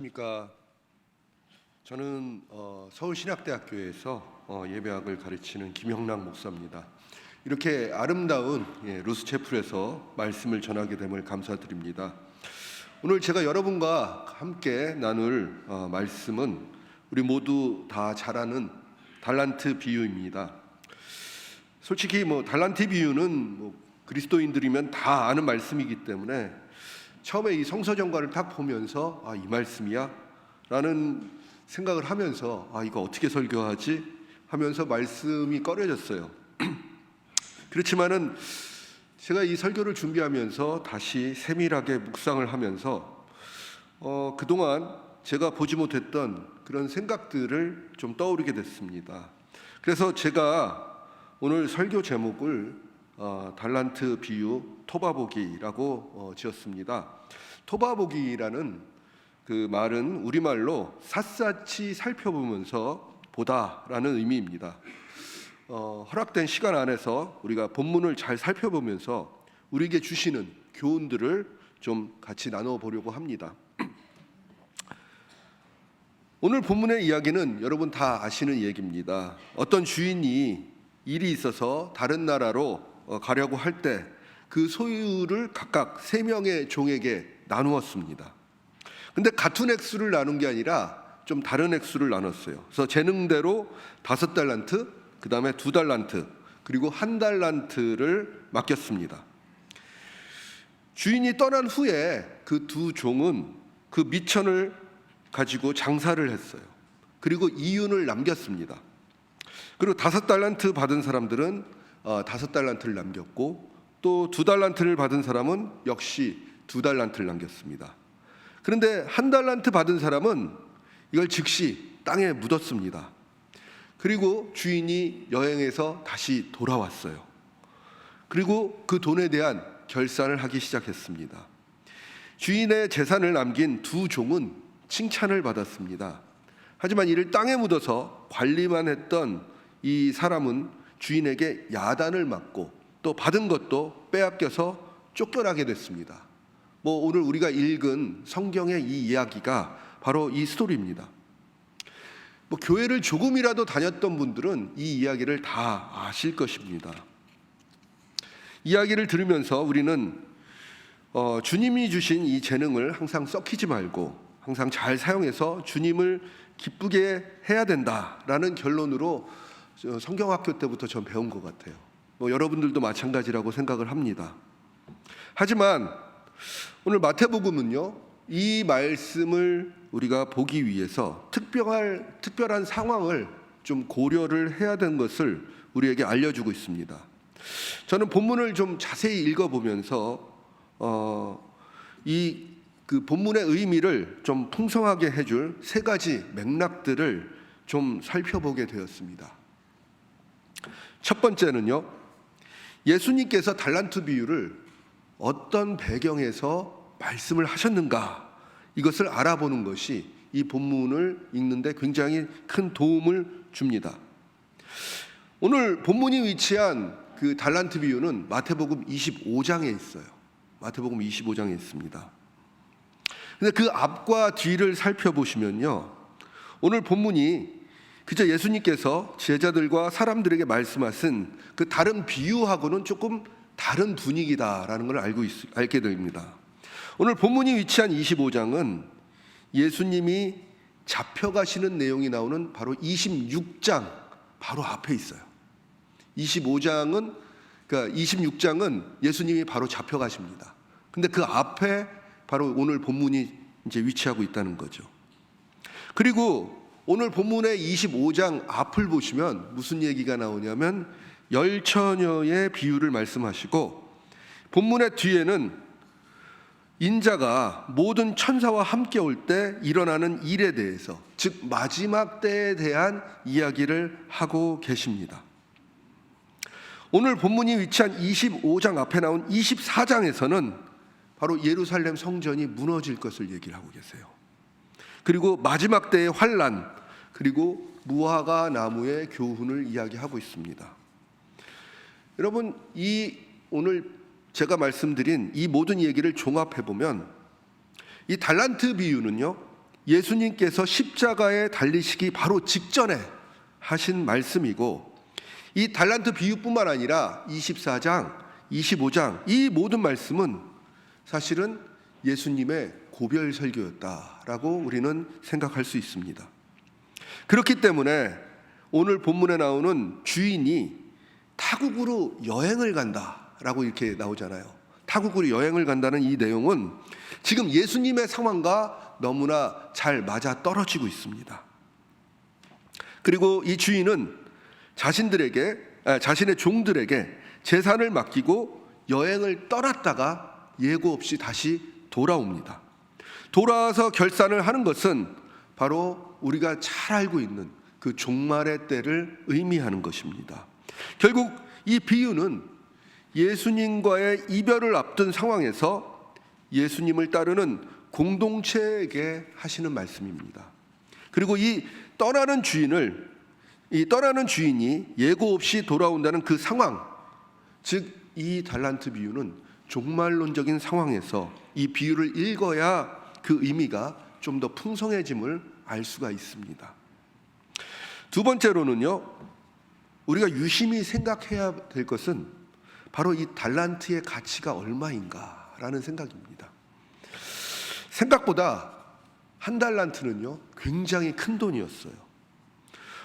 그러니까 저는 서울신학대학교에서 예배학을 가르치는 김형락 목사입니다. 이렇게 아름다운 루스채플에서 말씀을 전하게 됨을 감사드립니다. 오늘 제가 여러분과 함께 나눌 말씀은 우리 모두 다 잘 아는 달란트 비유입니다. 솔직히 달란트 비유는 그리스도인들이면 다 아는 말씀이기 때문에 처음에 이 성서정과를 딱 보면서 이 말씀이야? 라는 생각을 하면서 이거 어떻게 설교하지? 하면서 말씀이 꺼려졌어요. 그렇지만은 제가 이 설교를 준비하면서 다시 세밀하게 묵상을 하면서 그동안 제가 보지 못했던 그런 생각들을 좀 떠오르게 됐습니다. 그래서 제가 오늘 설교 제목을 달란트 비유 토바보기라고 지었습니다. 토바보기라는 그 말은 우리말로 샅샅이 살펴보면서 보다라는 의미입니다. 허락된 시간 안에서 우리가 본문을 잘 살펴보면서 우리에게 주시는 교훈들을 좀 같이 나눠 보려고 합니다. 오늘 본문의 이야기는 여러분 다 아시는 얘기입니다. 어떤 주인이 일이 있어서 다른 나라로 가려고 할 때 그 소유를 각각 3명의 종에게 나누었습니다. 근데 같은 액수를 나눈 게 아니라 좀 다른 액수를 나눴어요. 그래서 재능대로 5달란트, 그 다음에 2달란트, 그리고 1달란트를 맡겼습니다. 주인이 떠난 후에 그 2종은 그 미천을 가지고 장사를 했어요. 그리고 이윤을 남겼습니다. 그리고 5달란트 받은 사람들은 5달란트를 남겼고, 또 2달란트를 받은 사람은 역시 2달란트를 남겼습니다. 그런데 1달란트 받은 사람은 이걸 즉시 땅에 묻었습니다. 그리고 주인이 여행해서 다시 돌아왔어요. 그리고 그 돈에 대한 결산을 하기 시작했습니다. 주인의 재산을 남긴 2종은 칭찬을 받았습니다. 하지만 이를 땅에 묻어서 관리만 했던 이 사람은 주인에게 야단을 맞고 또 받은 것도 빼앗겨서 쫓겨나게 됐습니다. 오늘 우리가 읽은 성경의 이 이야기가 바로 이 스토리입니다. 교회를 조금이라도 다녔던 분들은 이 이야기를 다 아실 것입니다. 이야기를 들으면서 우리는 주님이 주신 이 재능을 항상 썩히지 말고 항상 잘 사용해서 주님을 기쁘게 해야 된다라는 결론으로 성경학교 때부터 전 배운 것 같아요. 여러분들도 마찬가지라고 생각을 합니다. 하지만 오늘 마태복음은요, 이 말씀을 우리가 보기 위해서 특별한 상황을 좀 고려를 해야 되는 것을 우리에게 알려주고 있습니다. 저는 본문을 좀 자세히 읽어보면서 그 본문의 의미를 좀 풍성하게 해줄 3가지 맥락들을 좀 살펴보게 되었습니다. 첫 번째는요, 예수님께서 달란트 비유를 어떤 배경에서 말씀을 하셨는가, 이것을 알아보는 것이 이 본문을 읽는데 굉장히 큰 도움을 줍니다. 오늘 본문이 위치한 그 달란트 비유는 마태복음 25장에 있어요. 마태복음 25장에 있습니다. 근데 그 앞과 뒤를 살펴보시면요, 오늘 본문이 그저 예수님께서 제자들과 사람들에게 말씀하신 그 다른 비유하고는 조금 다른 분위기다라는 걸 알게 됩니다. 오늘 본문이 위치한 25장은 예수님이 잡혀가시는 내용이 나오는 바로 26장 바로 앞에 있어요. 25장은 그러니까 26장은 예수님이 바로 잡혀가십니다. 근데 그 앞에 바로 오늘 본문이 이제 위치하고 있다는 거죠. 그리고 오늘 본문의 25장 앞을 보시면 무슨 얘기가 나오냐면 열처녀의 비유를 말씀하시고, 본문의 뒤에는 인자가 모든 천사와 함께 올 때 일어나는 일에 대해서, 즉 마지막 때에 대한 이야기를 하고 계십니다. 오늘 본문이 위치한 25장 앞에 나온 24장에서는 바로 예루살렘 성전이 무너질 것을 얘기를 하고 계세요. 그리고 마지막 때의 환난, 그리고 무화과 나무의 교훈을 이야기하고 있습니다. 여러분, 오늘 제가 말씀드린 이 모든 얘기를 종합해 보면 이 달란트 비유는요, 예수님께서 십자가에 달리시기 바로 직전에 하신 말씀이고, 이 달란트 비유뿐만 아니라 24장, 25장 이 모든 말씀은 사실은 예수님의 고별 설교였다라고 우리는 생각할 수 있습니다. 그렇기 때문에 오늘 본문에 나오는 주인이 타국으로 여행을 간다라고 이렇게 나오잖아요. 타국으로 여행을 간다는 이 내용은 지금 예수님의 상황과 너무나 잘 맞아 떨어지고 있습니다. 그리고 이 주인은 자신의 종들에게 재산을 맡기고 여행을 떠났다가 예고 없이 다시 돌아옵니다. 돌아와서 결산을 하는 것은 바로 우리가 잘 알고 있는 그 종말의 때를 의미하는 것입니다. 결국 이 비유는 예수님과의 이별을 앞둔 상황에서 예수님을 따르는 공동체에게 하시는 말씀입니다. 그리고 이 떠나는 주인이 예고 없이 돌아온다는 그 상황, 즉 이 달란트 비유는 종말론적인 상황에서 이 비유를 읽어야 그 의미가 좀 더 풍성해짐을 알 수가 있습니다. 두 번째로는요, 우리가 유심히 생각해야 될 것은 바로 이 달란트의 가치가 얼마인가라는 생각입니다. 생각보다 한 달란트는요 굉장히 큰 돈이었어요.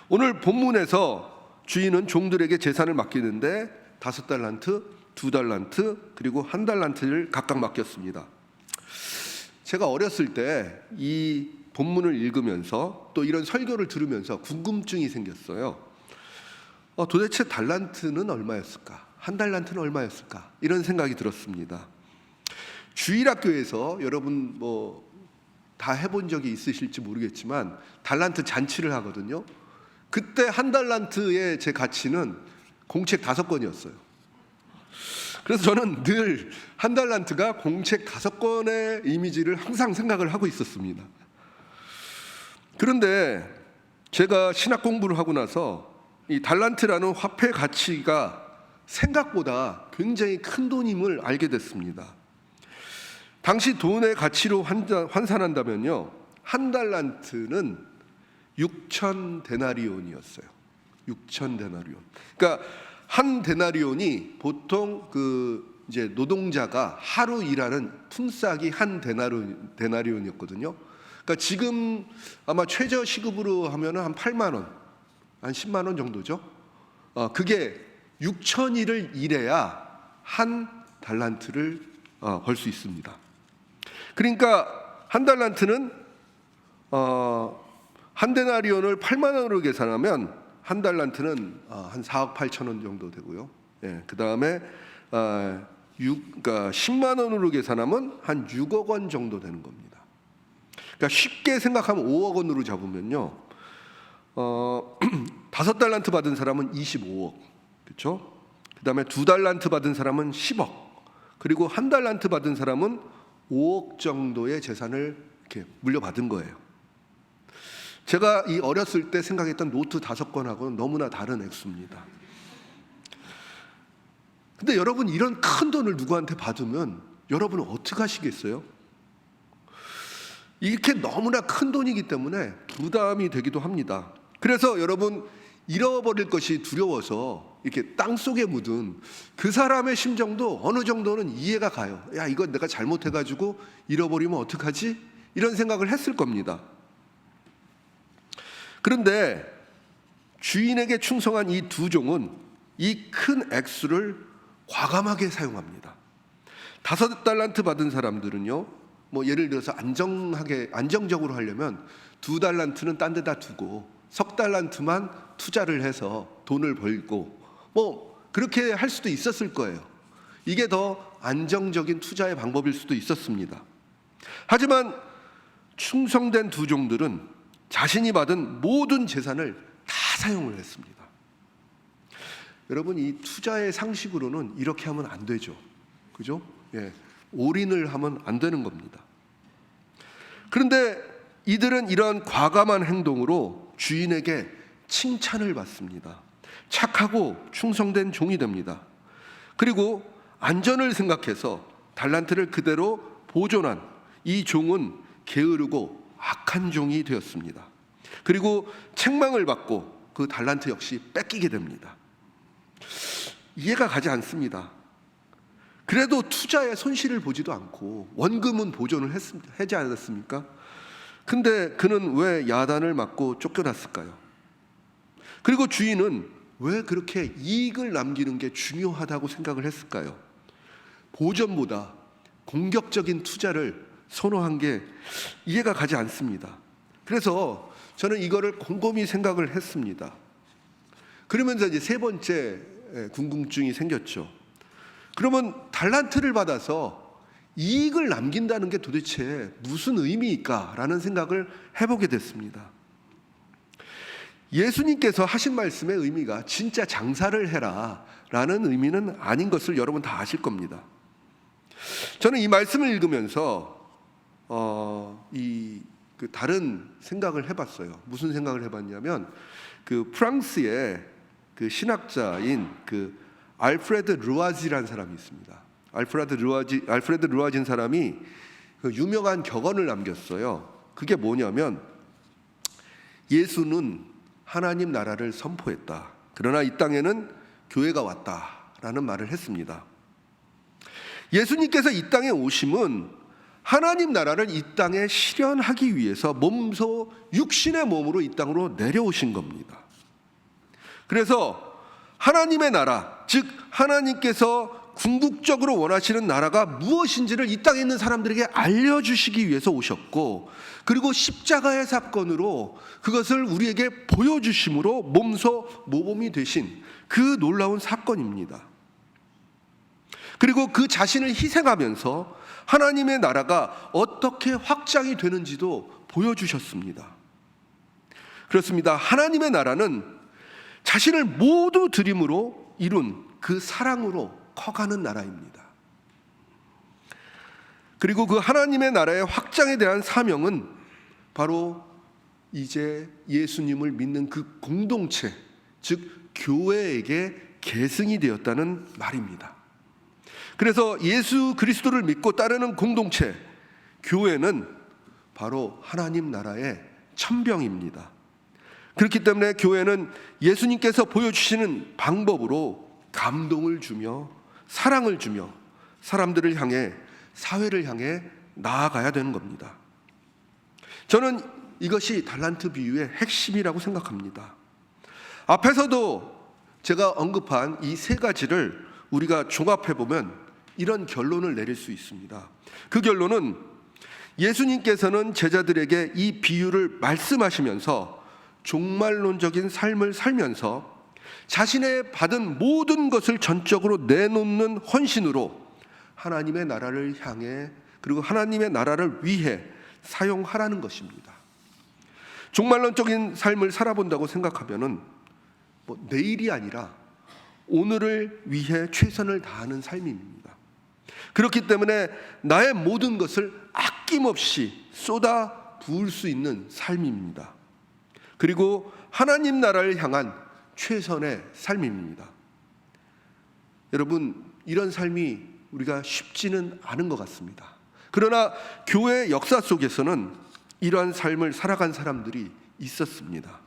오늘 본문에서 주인은 종들에게 재산을 맡기는데 5달란트, 2달란트, 그리고 1달란트를 각각 맡겼습니다. 제가 어렸을 때 이 본문을 읽으면서 또 이런 설교를 들으면서 궁금증이 생겼어요. 도대체 달란트는 얼마였을까? 1달란트는 얼마였을까? 이런 생각이 들었습니다. 주일학교에서 여러분 다 해본 적이 있으실지 모르겠지만 달란트 잔치를 하거든요. 그때 1달란트의 제 가치는 공책 5권이었어요. 그래서 저는 늘 1달란트가 공책 5권의 이미지를 항상 생각을 하고 있었습니다. 그런데 제가 신학 공부를 하고 나서 이 달란트라는 화폐 가치가 생각보다 굉장히 큰 돈임을 알게 됐습니다. 당시 돈의 가치로 환산한다면요, 1달란트는 6,000데나리온이었어요. 6,000데나리온. 그러니까 한 데나리온이 보통 이제 노동자가 하루 일하는 품삯이 한 데나리온이었거든요. 그러니까 지금 아마 최저 시급으로 하면 한 8만 원, 한 10만 원 정도죠. 그게 6,000일을 일해야 한 달란트를 벌 수 있습니다. 그러니까 한 달란트는 한 데나리온을 8만 원으로 계산하면 한 달란트는 한 4억 8천 원 정도 되고요. 그 다음에 그러니까 10만 원으로 계산하면 한 6억 원 정도 되는 겁니다. 그러니까 쉽게 생각하면 5억 원으로 잡으면요, 5달란트 받은 사람은 25억, 그렇죠? 그 다음에 2달란트 받은 사람은 10억, 그리고 1달란트 받은 사람은 5억 정도의 재산을 이렇게 물려받은 거예요. 제가 이 어렸을 때 생각했던 노트 5권하고는 너무나 다른 액수입니다. 근데 여러분, 이런 큰 돈을 누구한테 받으면 여러분은 어떻게 하시겠어요? 이렇게 너무나 큰 돈이기 때문에 부담이 되기도 합니다. 그래서 여러분, 잃어버릴 것이 두려워서 이렇게 땅속에 묻은 그 사람의 심정도 어느 정도는 이해가 가요. 야, 이거 내가 잘못해가지고 잃어버리면 어떡하지? 이런 생각을 했을 겁니다. 그런데 주인에게 충성한 이 두 종은 이 큰 액수를 과감하게 사용합니다. 5달란트 받은 사람들은요, 예를 들어서 안정적으로 하려면 2달란트는 딴 데다 두고 석 달란트만 투자를 해서 돈을 벌고 그렇게 할 수도 있었을 거예요. 이게 더 안정적인 투자의 방법일 수도 있었습니다. 하지만 충성된 두 종들은 자신이 받은 모든 재산을 다 사용을 했습니다. 여러분, 이 투자의 상식으로는 이렇게 하면 안 되죠. 그죠? 올인을 하면 안 되는 겁니다. 그런데 이들은 이러한 과감한 행동으로 주인에게 칭찬을 받습니다. 착하고 충성된 종이 됩니다. 그리고 안전을 생각해서 달란트를 그대로 보존한 이 종은 게으르고 악한 종이 되었습니다. 그리고 책망을 받고 그 달란트 역시 뺏기게 됩니다. 이해가 가지 않습니다. 그래도 투자의 손실을 보지도 않고 원금은 보존을 하지 않았습니까? 근데 그는 왜 야단을 맞고 쫓겨났을까요? 그리고 주인은 왜 그렇게 이익을 남기는 게 중요하다고 생각을 했을까요? 보전보다 공격적인 투자를 선호한 게 이해가 가지 않습니다. 그래서 저는 이거를 곰곰이 생각을 했습니다. 그러면서 이제 세 번째 궁금증이 생겼죠. 그러면 달란트를 받아서 이익을 남긴다는 게 도대체 무슨 의미일까라는 생각을 해보게 됐습니다. 예수님께서 하신 말씀의 의미가 진짜 장사를 해라 라는 의미는 아닌 것을 여러분 다 아실 겁니다. 저는 이 말씀을 읽으면서 다른 생각을 해봤어요. 무슨 생각을 해봤냐면 그 프랑스의 그 신학자인 그 알프레드 르와지라는 사람이 있습니다. 알프레드 르와진 사람이 그 유명한 격언을 남겼어요. 그게 뭐냐면 예수는 하나님 나라를 선포했다. 그러나 이 땅에는 교회가 왔다라는 말을 했습니다. 예수님께서 이 땅에 오심은 하나님 나라를 이 땅에 실현하기 위해서 몸소 육신의 몸으로 이 땅으로 내려오신 겁니다. 그래서 하나님의 나라, 즉 하나님께서 궁극적으로 원하시는 나라가 무엇인지를 이 땅에 있는 사람들에게 알려주시기 위해서 오셨고, 그리고 십자가의 사건으로 그것을 우리에게 보여주심으로 몸소 모범이 되신 그 놀라운 사건입니다. 그리고 그 자신을 희생하면서 하나님의 나라가 어떻게 확장이 되는지도 보여주셨습니다. 그렇습니다. 하나님의 나라는 자신을 모두 드림으로 이룬 그 사랑으로 커가는 나라입니다. 그리고 그 하나님의 나라의 확장에 대한 사명은 바로 이제 예수님을 믿는 그 공동체, 즉 교회에게 계승이 되었다는 말입니다. 그래서 예수 그리스도를 믿고 따르는 공동체, 교회는 바로 하나님 나라의 천병입니다. 그렇기 때문에 교회는 예수님께서 보여주시는 방법으로 감동을 주며 사랑을 주며 사람들을 향해, 사회를 향해 나아가야 되는 겁니다. 저는 이것이 달란트 비유의 핵심이라고 생각합니다. 앞에서도 제가 언급한 이 세 가지를 우리가 종합해 보면 이런 결론을 내릴 수 있습니다. 그 결론은 예수님께서는 제자들에게 이 비유를 말씀하시면서 종말론적인 삶을 살면서 자신의 받은 모든 것을 전적으로 내놓는 헌신으로 하나님의 나라를 향해, 그리고 하나님의 나라를 위해 사용하라는 것입니다. 종말론적인 삶을 살아본다고 생각하면은 내일이 아니라 오늘을 위해 최선을 다하는 삶입니다. 그렇기 때문에 나의 모든 것을 아낌없이 쏟아 부을 수 있는 삶입니다. 그리고 하나님 나라를 향한 최선의 삶입니다. 여러분, 이런 삶이 우리가 쉽지는 않은 것 같습니다. 그러나 교회 역사 속에서는 이러한 삶을 살아간 사람들이 있었습니다.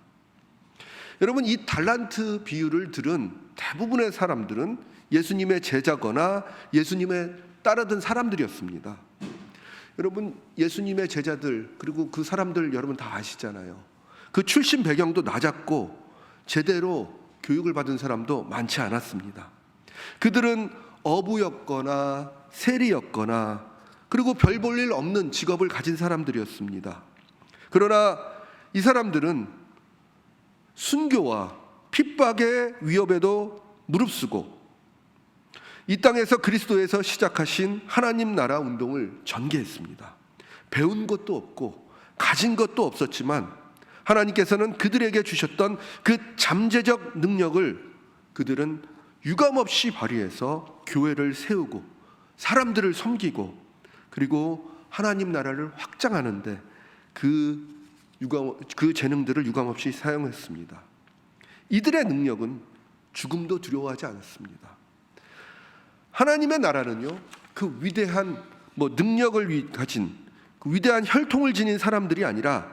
여러분, 이 달란트 비유를 들은 대부분의 사람들은 예수님의 제자거나 예수님의 따르던 사람들이었습니다. 여러분, 예수님의 제자들, 그리고 그 사람들 여러분 다 아시잖아요. 그 출신 배경도 낮았고 제대로 교육을 받은 사람도 많지 않았습니다. 그들은 어부였거나 세리였거나 그리고 별 볼 일 없는 직업을 가진 사람들이었습니다. 그러나 이 사람들은 순교와 핍박의 위협에도 무릅쓰고 이 땅에서 그리스도에서 시작하신 하나님 나라 운동을 전개했습니다. 배운 것도 없고 가진 것도 없었지만 하나님께서는 그들에게 주셨던 그 잠재적 능력을 그들은 유감없이 발휘해서 교회를 세우고 사람들을 섬기고 그리고 하나님 나라를 확장하는데 그 재능들을 유감없이 사용했습니다. 이들의 능력은 죽음도 두려워하지 않았습니다. 하나님의 나라는요, 그 위대한 능력을 가진 그 위대한 혈통을 지닌 사람들이 아니라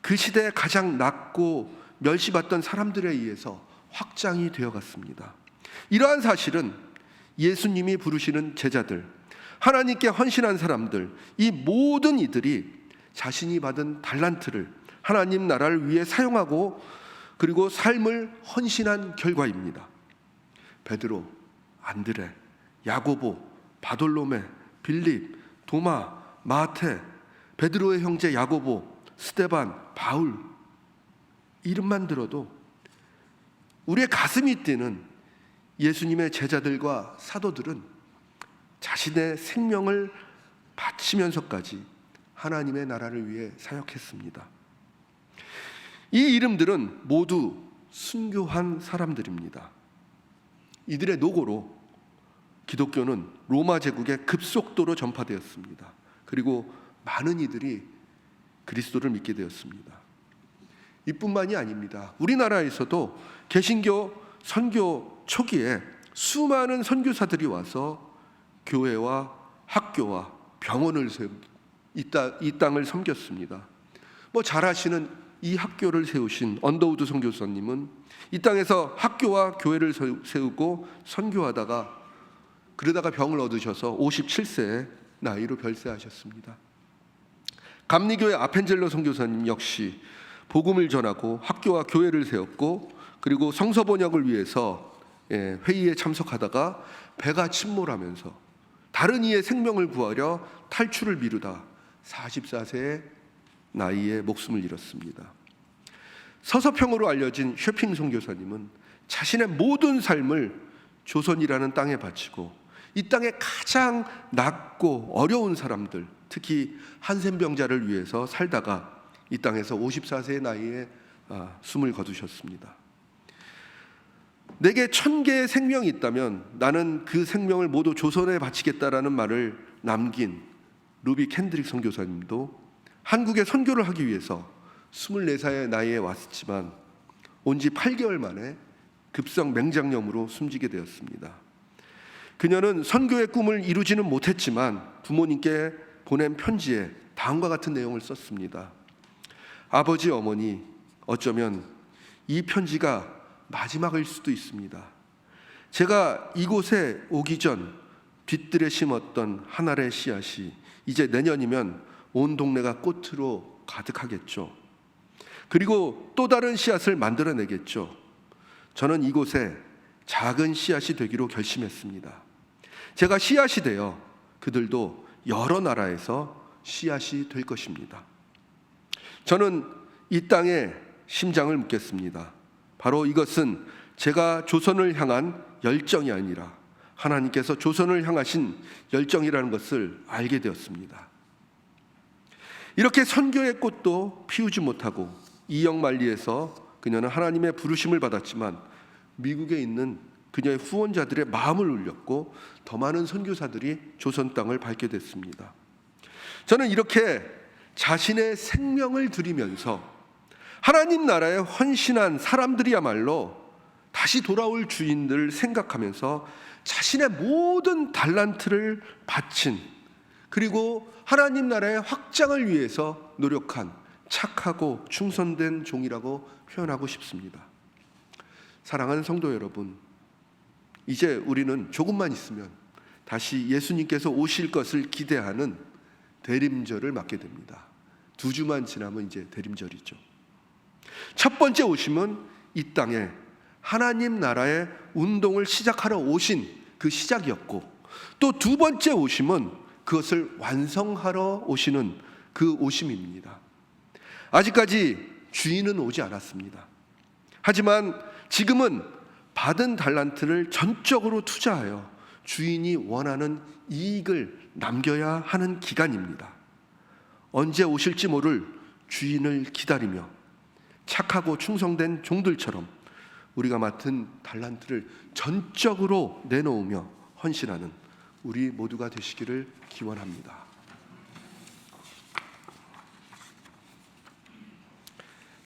그 시대에 가장 낮고 멸시받던 사람들에 의해서 확장이 되어갔습니다. 이러한 사실은 예수님이 부르시는 제자들, 하나님께 헌신한 사람들, 이 모든 이들이 자신이 받은 달란트를 하나님 나라를 위해 사용하고 그리고 삶을 헌신한 결과입니다. 베드로, 안드레, 야고보, 바돌로메, 빌립, 도마, 마테, 베드로의 형제 야고보, 스데반, 바울, 이름만 들어도 우리의 가슴이 뛰는 예수님의 제자들과 사도들은 자신의 생명을 바치면서까지 하나님의 나라를 위해 사역했습니다. 이 이름들은 모두 순교한 사람들입니다. 이들의 노고로 기독교는 로마 제국에 급속도로 전파되었습니다. 그리고 많은 이들이 그리스도를 믿게 되었습니다. 이뿐만이 아닙니다. 우리나라에서도 개신교 선교 초기에 수많은 선교사들이 와서 교회와 학교와 병원을 세우고 이 땅을 섬겼습니다. 잘 아시는 이 학교를 세우신 언더우드 선교사님은 이 땅에서 학교와 교회를 세우고 선교하다가 그러다가 병을 얻으셔서 57세의 나이로 별세하셨습니다. 감리교회 아펜젤로 선교사님 역시 복음을 전하고 학교와 교회를 세웠고 그리고 성서 번역을 위해서 회의에 참석하다가 배가 침몰하면서 다른 이의 생명을 구하려 탈출을 미루다 44세의 나이에 목숨을 잃었습니다. 서서평으로 알려진 쉐핑 선교사님은 자신의 모든 삶을 조선이라는 땅에 바치고 이 땅에 가장 낮고 어려운 사람들, 특히 한센병자를 위해서 살다가 이 땅에서 54세의 나이에 숨을 거두셨습니다. 내게 1000개의 생명이 있다면 나는 그 생명을 모두 조선에 바치겠다라는 말을 남긴 루비 캔드릭 선교사님도 한국에 선교를 하기 위해서 24살의 나이에 왔지만 온 지 8개월 만에 급성 맹장염으로 숨지게 되었습니다. 그녀는 선교의 꿈을 이루지는 못했지만 부모님께 보낸 편지에 다음과 같은 내용을 썼습니다. 아버지, 어머니, 어쩌면 이 편지가 마지막일 수도 있습니다. 제가 이곳에 오기 전 뒷뜰에 심었던 한 알의 씨앗이 이제 내년이면 온 동네가 꽃으로 가득하겠죠. 그리고 또 다른 씨앗을 만들어내겠죠. 저는 이곳에 작은 씨앗이 되기로 결심했습니다. 제가 씨앗이 되어 그들도 여러 나라에서 씨앗이 될 것입니다. 저는 이 땅에 심장을 묻겠습니다. 바로 이것은 제가 조선을 향한 열정이 아니라 하나님께서 조선을 향하신 열정이라는 것을 알게 되었습니다. 이렇게 선교의 꽃도 피우지 못하고 이역만리에서 그녀는 하나님의 부르심을 받았지만 미국에 있는 그녀의 후원자들의 마음을 울렸고 더 많은 선교사들이 조선 땅을 밟게 됐습니다. 저는 이렇게 자신의 생명을 드리면서 하나님 나라에 헌신한 사람들이야말로 다시 돌아올 주인들을 생각하면서 자신의 모든 달란트를 바친 그리고 하나님 나라의 확장을 위해서 노력한 착하고 충성된 종이라고 표현하고 싶습니다. 사랑하는 성도 여러분, 이제 우리는 조금만 있으면 다시 예수님께서 오실 것을 기대하는 대림절을 맞게 됩니다. 2주만 지나면 이제 대림절이죠. 첫 번째 오심은 이 땅에 하나님 나라의 운동을 시작하러 오신 그 시작이었고, 또 두 번째 오심은 그것을 완성하러 오시는 그 오심입니다. 아직까지 주인은 오지 않았습니다. 하지만 지금은 받은 달란트를 전적으로 투자하여 주인이 원하는 이익을 남겨야 하는 기간입니다. 언제 오실지 모를 주인을 기다리며 착하고 충성된 종들처럼 우리가 맡은 달란트를 전적으로 내놓으며 헌신하는 우리 모두가 되시기를 기원합니다.